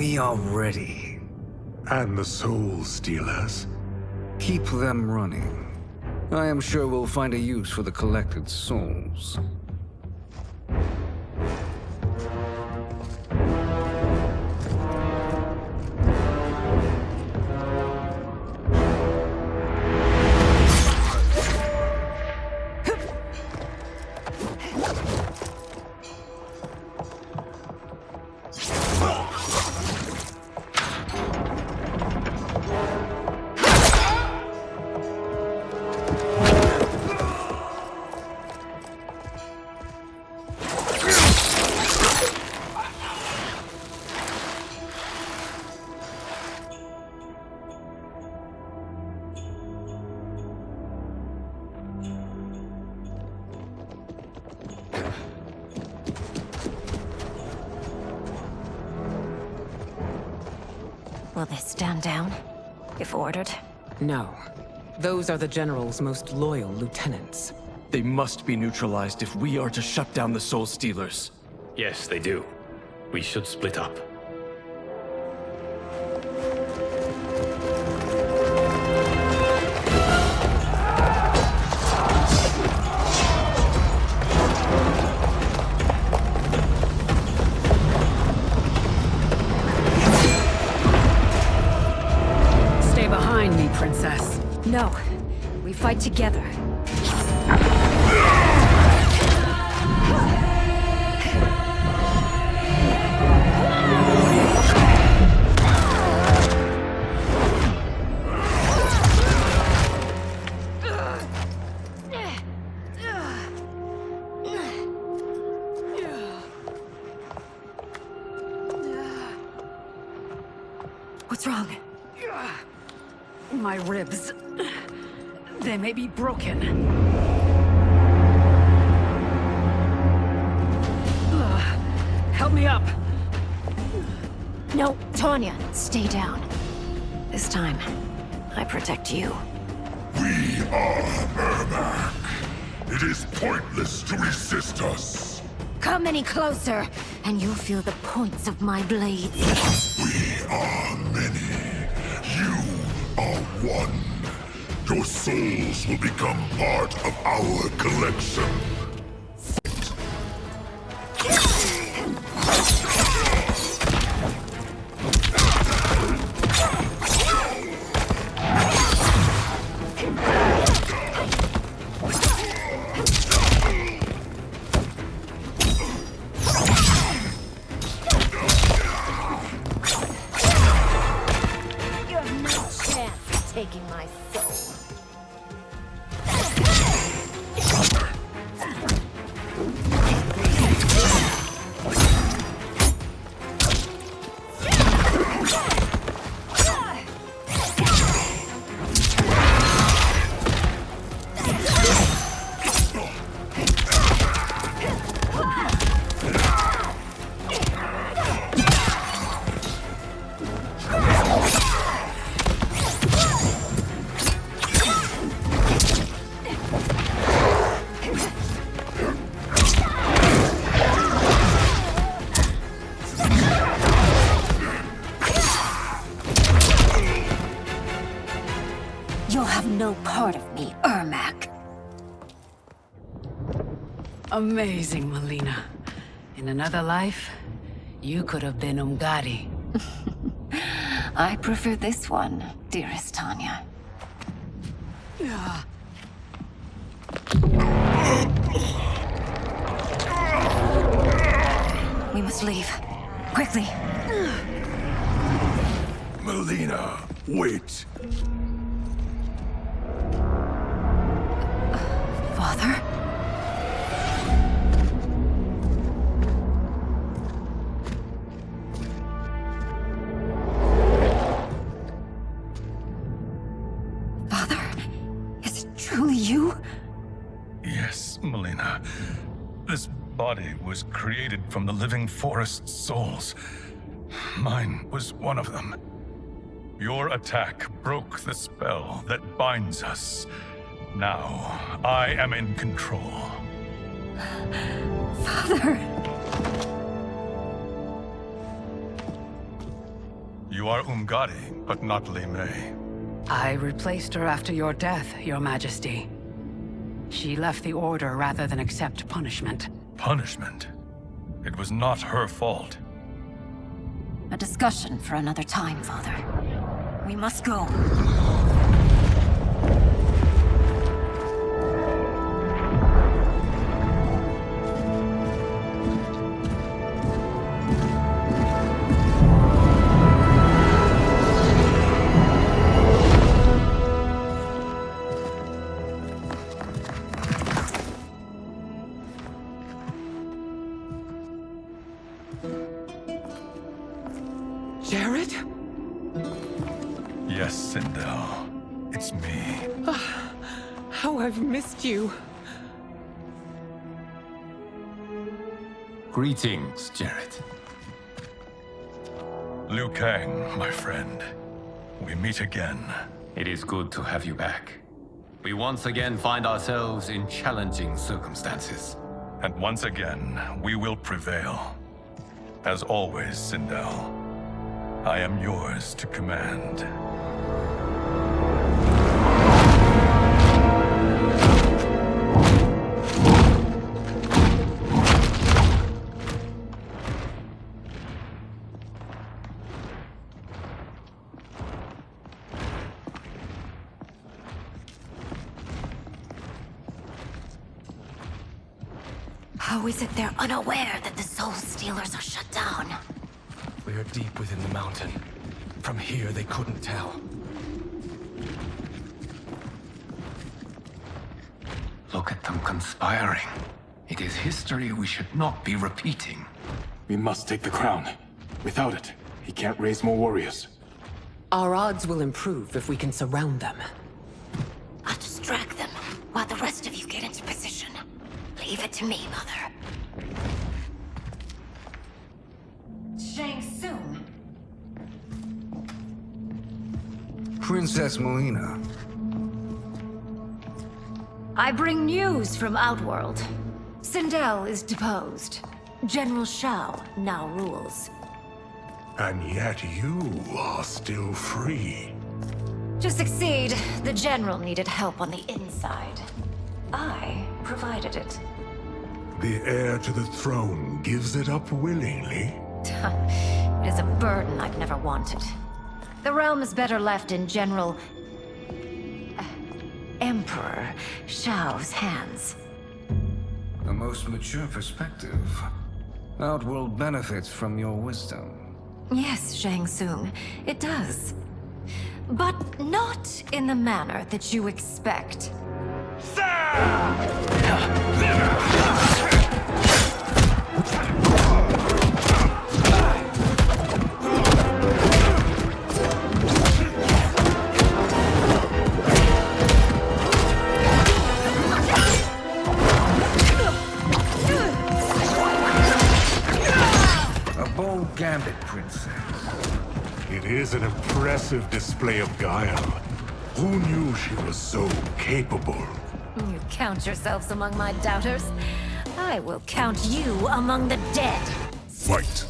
We are ready. And the Soul Stealers? Keep them running. I am sure we'll find a use for the collected souls. Will they stand down, if ordered? No. Those are the General's most loyal lieutenants. They must be neutralized if we are to shut down the Soul Stealers. Yes, they do. We should split up. Princess. No. We fight together. What's wrong? My ribs. They may be broken. Help me up. No, Tanya, stay down. This time, I protect you. We are Ermac. It is pointless to resist us. Come any closer, and you'll feel the points of my blades. We are many. You are one. Your souls will become part of our collection. Taking my soul. You'll have no part of me, Ermac. Amazing, Mileena. In another life, you could have been Umgadi. I prefer this one, dearest Tanya. We must leave. Quickly. Mileena, wait. Father? Father? Is it truly you? Yes, Mileena. This body was created from the living forest's souls. Mine was one of them. Your attack broke the spell that binds us. Now, I am in control. Father! You are Umgadi, but not Li Mei. I replaced her after your death, Your Majesty. She left the Order rather than accept punishment. Punishment? It was not her fault. A discussion for another time, Father. We must go. Jared? Yes, Sindel. It's me. How I've missed you. Greetings, Jared. Liu Kang, my friend. We meet again. It is good to have you back. We once again find ourselves in challenging circumstances. And once again, we will prevail. As always, Sindel, I am yours to command. How is it they're unaware that the Soul Stealers are shut down? We are deep within the mountain. From here, they couldn't tell. Look at them conspiring. It is history we should not be repeating. We must take the crown. Without it, he can't raise more warriors. Our odds will improve if we can surround them. I'll distract them while the rest of you get into position. Leave it to me, Mother. Shang Tsung. Princess Mileena. I bring news from Outworld. Sindel is deposed. General Shao now rules. And yet you are still free. To succeed, the General needed help on the inside. I provided it. The heir to the throne gives it up willingly. It is a burden I've never wanted. The realm is better left in General... Emperor Shao's hands. A most mature perspective. Outworld benefits from your wisdom. Yes, Shang Tsung, it does. But not in the manner that you expect. A bold Gambit, Princess. It is an impressive display of guile. Who knew she was so capable? You count yourselves among my doubters. I will count you among the dead. Fight!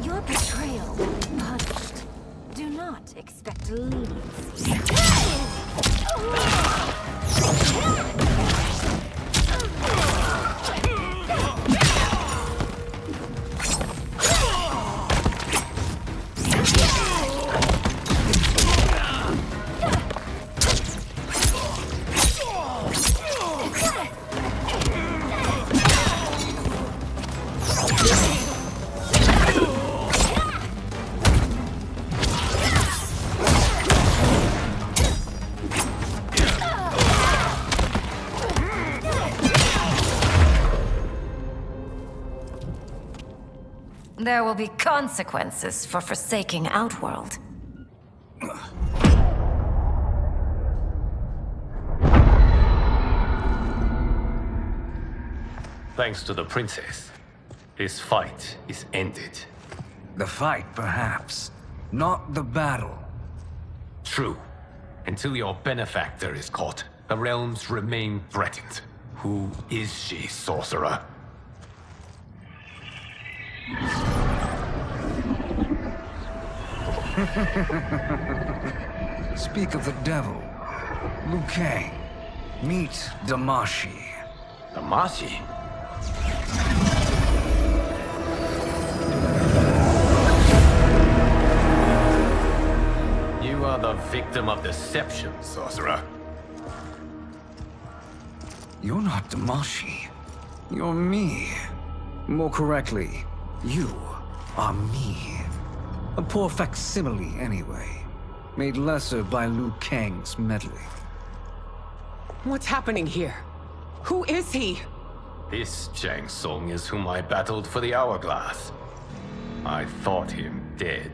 Your betrayal will be punished. Do not expect leniency. There will be consequences for forsaking Outworld. Thanks to the princess, this fight is ended. The fight, perhaps. Not the battle. True. Until your benefactor is caught, the realms remain threatened. Who is she, sorcerer? Speak of the devil. Liu Kang. Meet Damashi. Damashi? You are the victim of deception, sorcerer. You're not Damashi. You're me. More correctly, you are me. A poor facsimile, anyway. Made lesser by Liu Kang's meddling. What's happening here? Who is he? This Jang Song is whom I battled for the Hourglass. I thought him dead.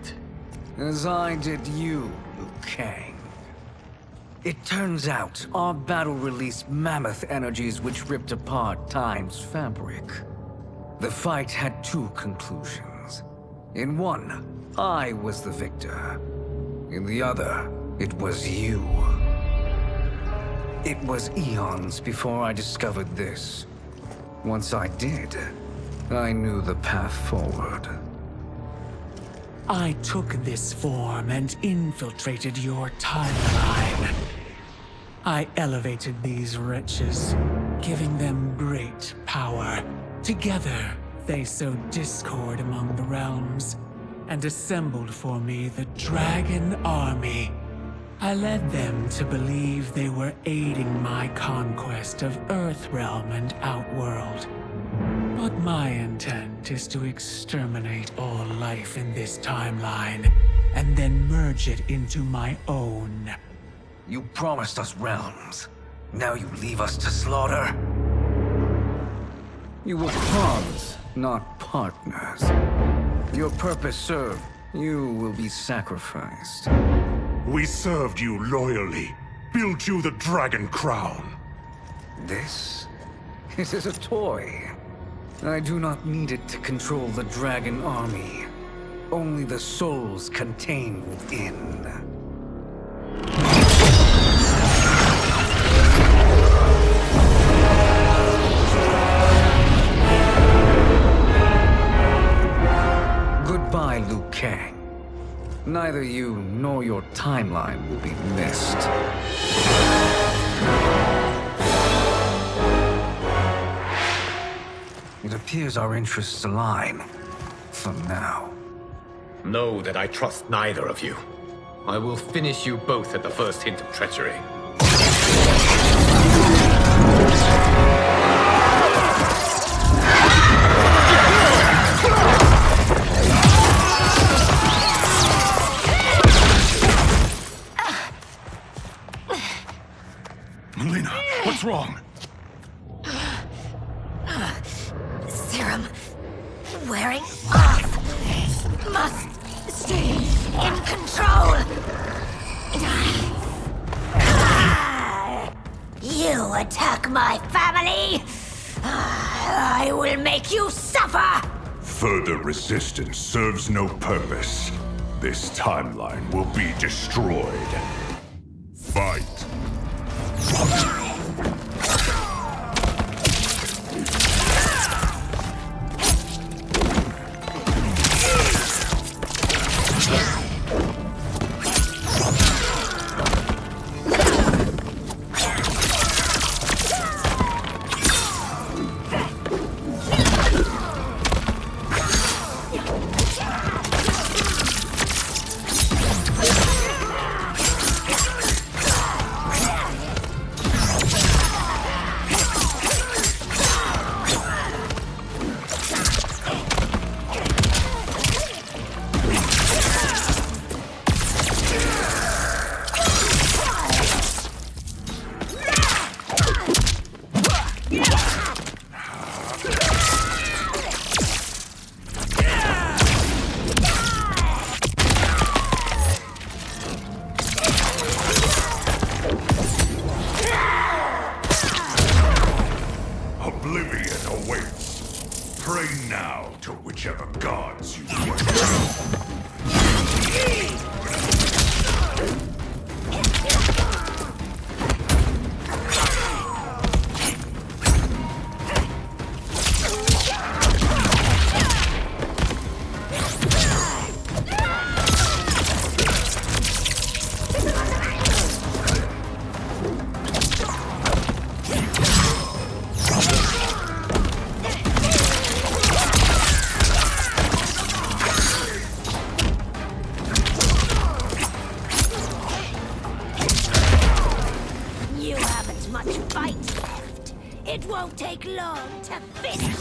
As I did you, Liu Kang. It turns out our battle released mammoth energies which ripped apart Time's fabric. The fight had two conclusions. In one, I was the victor. In the other, it was you. It was eons before I discovered this. Once I did, I knew the path forward. I took this form and infiltrated your timeline. I elevated these wretches, giving them great power. Together, they sowed discord among the realms, and assembled for me the Dragon Army. I led them to believe they were aiding my conquest of Earthrealm and Outworld. But my intent is to exterminate all life in this timeline, and then merge it into my own. You promised us realms. Now you leave us to slaughter? You were pawns, not partners. Your purpose served. You will be sacrificed. We served you loyally, built you the Dragon Crown. This? It is a toy. I do not need it to control the Dragon Army. Only the souls contained within. Goodbye, Liu Kang. Neither you nor your timeline will be missed. It appears our interests align. For now. Know that I trust neither of you. I will finish you both at the first hint of treachery. Mileena, what's wrong? Serum wearing off. Must stay in control. You attack my family. I will make you suffer. Further resistance serves no purpose. This timeline will be destroyed. Fight! now to whichever gods you worship. You haven't much fight left. It won't take long to finish.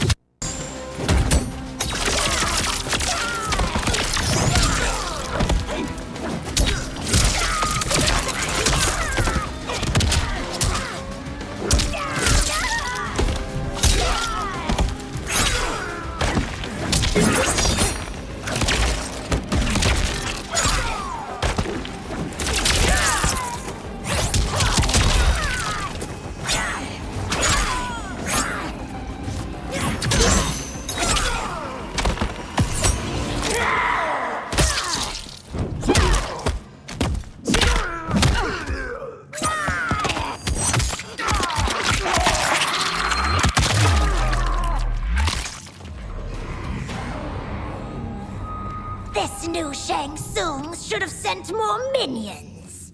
This new Shang Tsung should have sent more minions.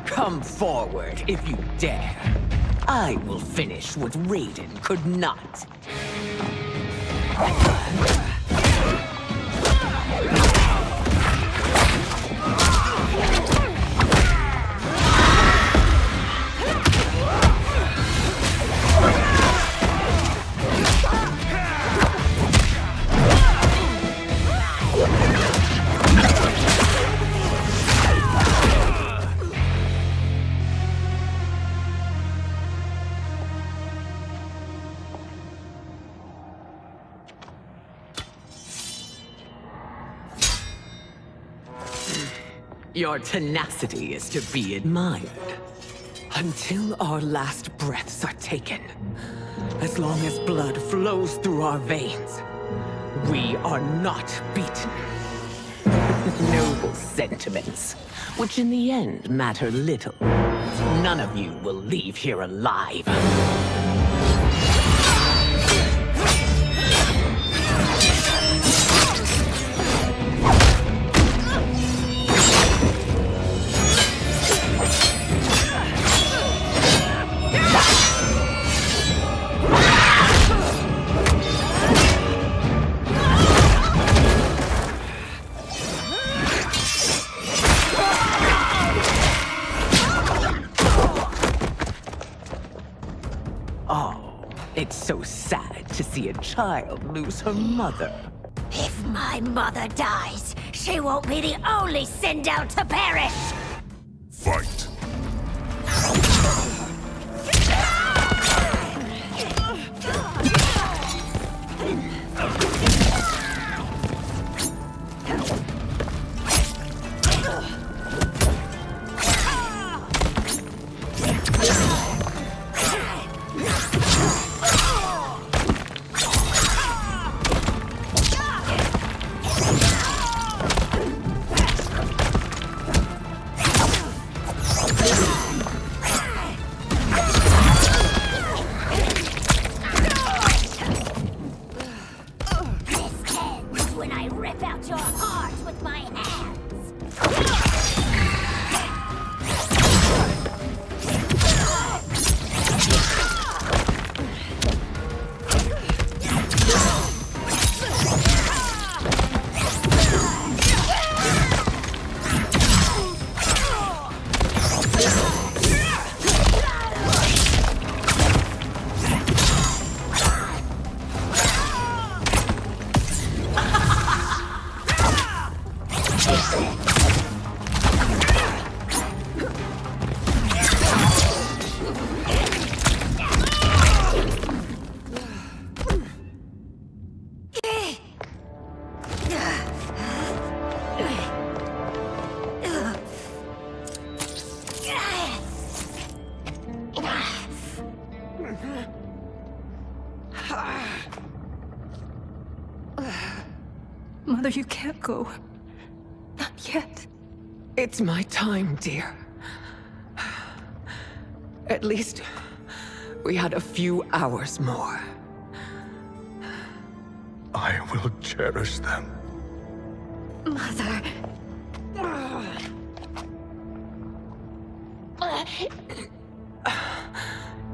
Come forward if you dare. I will finish what Raiden could not. Your tenacity is to be admired. Until our last breaths are taken, as long as blood flows through our veins, we are not beaten. Noble sentiments, which in the end matter little. None of you will leave here alive. It's so sad to see a child lose her mother. If my mother dies, she won't be the only send out to perish! Fight! Mother, you can't go. Not yet. It's my time, dear. At least we had a few hours more. I will cherish them. Mother.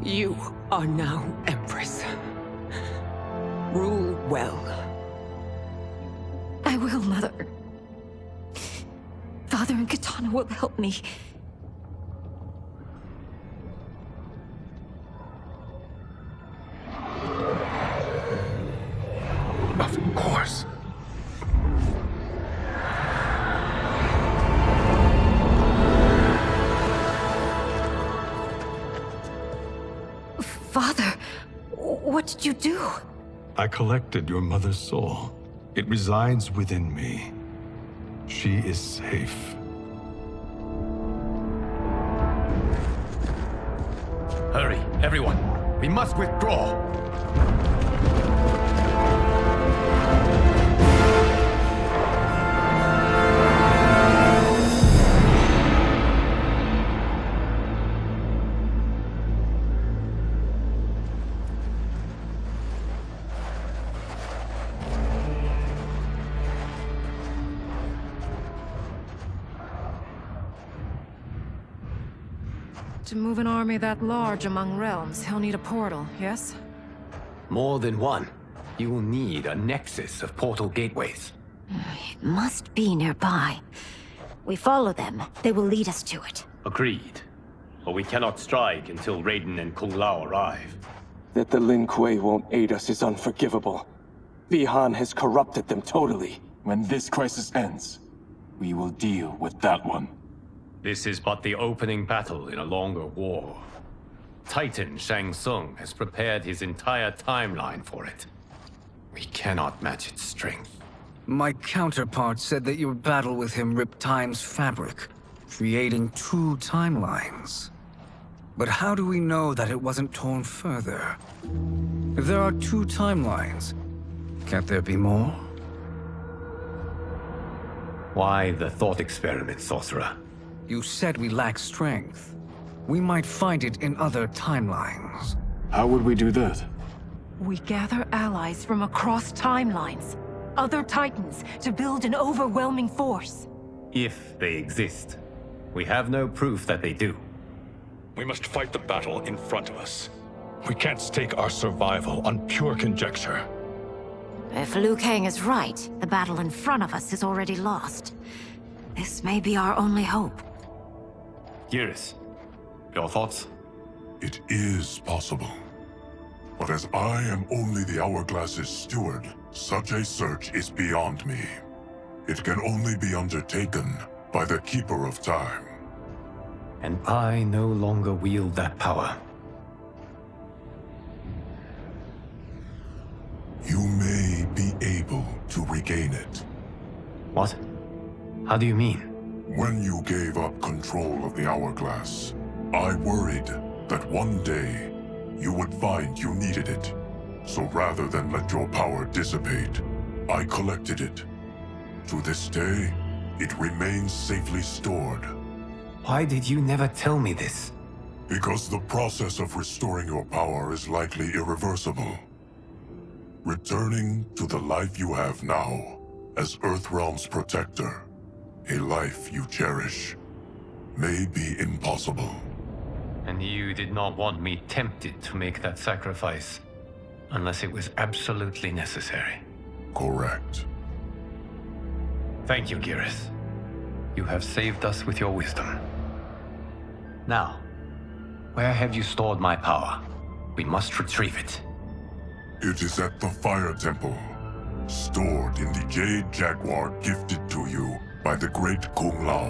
You are now Empress. Rule well. I will, Mother. Father and Katana will help me. Of course. Father, what did you do? I collected your mother's soul. It resides within me. She is safe. Hurry, everyone. We must withdraw. To move an army that large among realms, he'll need a portal, yes? More than one. You will need a nexus of portal gateways. It must be nearby. We follow them. They will lead us to it. Agreed. But we cannot strike until Raiden and Kung Lao arrive. That the Lin Kuei won't aid us is unforgivable. Bihan has corrupted them totally. When this crisis ends, we will deal with that one. This is but the opening battle in a longer war. Titan Shang Tsung has prepared his entire timeline for it. We cannot match its strength. My counterpart said that your battle with him ripped time's fabric, creating 2 timelines. But how do we know that it wasn't torn further? If there are 2 timelines, can't there be more? Why the thought experiment, Sorcerer? You said we lack strength. We might find it in other timelines. How would we do that? We gather allies from across timelines, other Titans, to build an overwhelming force. If they exist. We have no proof that they do. We must fight the battle in front of us. We can't stake our survival on pure conjecture. If Liu Kang is right, the battle in front of us is already lost. This may be our only hope. Geras, your thoughts? It is possible. But as I am only the Hourglass's steward, such a search is beyond me. It can only be undertaken by the Keeper of Time. And I no longer wield that power. You may be able to regain it. What? How do you mean? When you gave up control of the Hourglass, I worried that one day you would find you needed it. So rather than let your power dissipate, I collected it. To this day, it remains safely stored. Why did you never tell me this? Because the process of restoring your power is likely irreversible. Returning to the life you have now, as Earthrealm's protector, a life you cherish, may be impossible. And you did not want me tempted to make that sacrifice, unless it was absolutely necessary. Correct. Thank you, Geras. You have saved us with your wisdom. Now, where have you stored my power? We must retrieve it. It is at the Fire Temple, stored in the Jade Jaguar gifted to you by the great Kung Lao.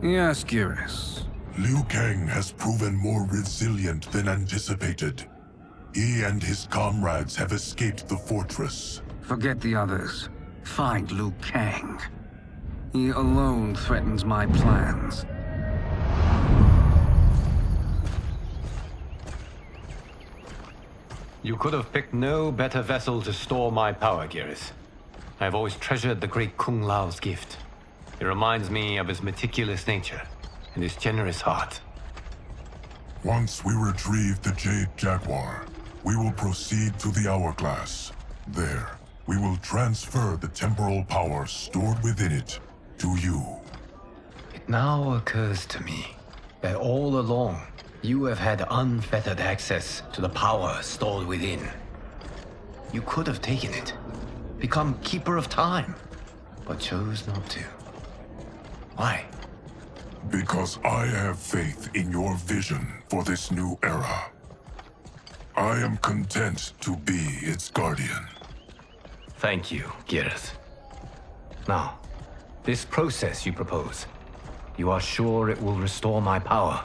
Yes, Geras. Liu Kang has proven more resilient than anticipated. He and his comrades have escaped the fortress. Forget the others. Find Liu Kang. He alone threatens my plans. You could have picked no better vessel to store my power, Gareth. I've always treasured the great Kung Lao's gift. It reminds me of his meticulous nature and his generous heart. Once we retrieve the Jade Jaguar, we will proceed to the Hourglass. There, we will transfer the temporal power stored within it to you. It now occurs to me that all along, you have had unfettered access to the power stored within. You could have taken it, become Keeper of Time, but chose not to. Why? Because I have faith in your vision for this new era. I am content to be its guardian. Thank you, Gareth. Now, this process you propose, you are sure it will restore my power?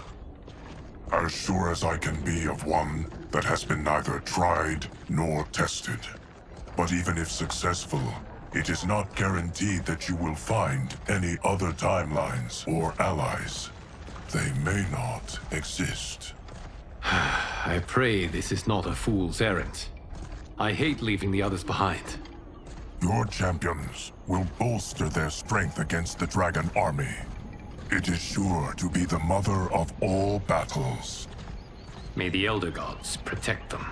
As sure as I can be of one that has been neither tried nor tested. But even if successful, it is not guaranteed that you will find any other timelines or allies. They may not exist. I pray this is not a fool's errand. I hate leaving the others behind. Your champions will bolster their strength against the Dragon Army. It is sure to be the mother of all battles. May the Elder Gods protect them.